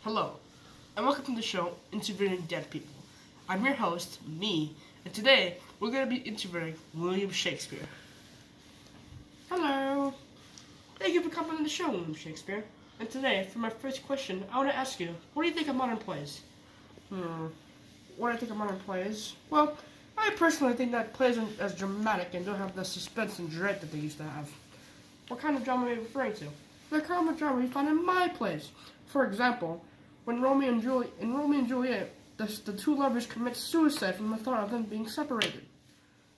Hello, and welcome to the show, Interviewing Dead People. I'm your host, me, and today we're going to be interviewing William Shakespeare. Hello. Thank you for coming on the show, William Shakespeare. And today, for my first question, I want to ask you, what do you think of modern plays? What do I think of modern plays? Well, I personally think that plays aren't as dramatic and don't have the suspense and dread that they used to have. What kind of drama are you referring to? The kind of drama you find in my plays. For example, when Romeo and Juliet, the two lovers commit suicide from the thought of them being separated.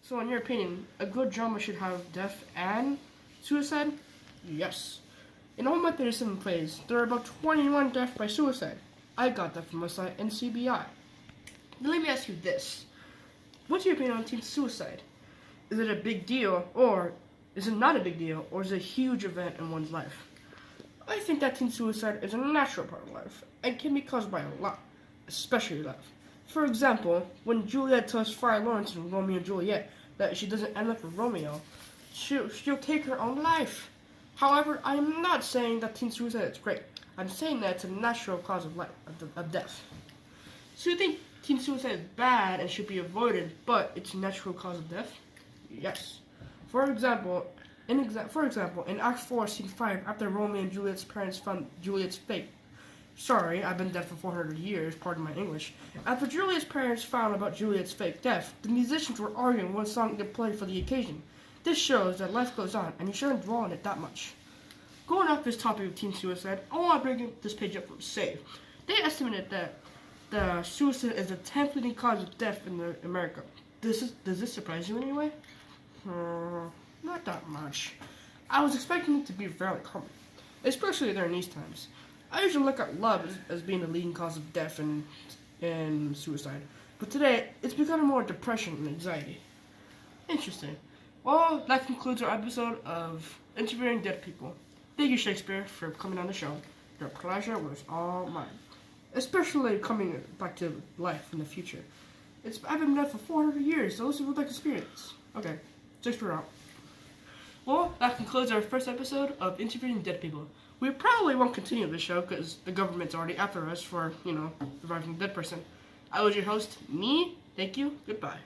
So, in your opinion, a good drama should have death and suicide? Yes. In all my 37 plays, there are about 21 deaths by suicide. I got that from a site NCBI. Now let me ask you this. What's your opinion on teen suicide? Is it a big deal, or is it not a big deal, or is it a huge event in one's life? I think that teen suicide is a natural part of life, and can be caused by a lot, especially love. For example, when Juliet tells Friar Lawrence in Romeo and Juliet that she doesn't end up with Romeo, she'll take her own life. However, I am not saying that teen suicide is great. I'm saying that it's a natural cause of life, of death. So you think teen suicide is bad and should be avoided, but it's a natural cause of death? Yes. For example, in Act 4, Scene 5, after Romeo and Juliet's parents found Juliet's fate. Sorry, I've been dead for 400 years, pardon my English. After Juliet's parents found about Juliet's fake death, the musicians were arguing what song to play for the occasion. This shows that life goes on, and you shouldn't dwell on it that much. Going off this topic of teen suicide, I want to bring this page up from SAVE. They estimated that the suicide is the 10th leading cause of death in America. Does this surprise you in any way? Not that much. I was expecting it to be fairly common, especially during these times. I usually look at love as being the leading cause of death and suicide, but today it's becoming more depression and anxiety. Interesting. Well, that concludes our episode of Interviewing Dead People. Thank you, Shakespeare, for coming on the show. Your pleasure was all mine. Especially coming back to life in the future. I've been dead for 400 years, so this is a like experience. Okay, Shakespeare out. Well, that concludes our first episode of Interviewing Dead People. We probably won't continue the show because the government's already after us for, reviving a dead person. I was your host, me. Thank you. Goodbye.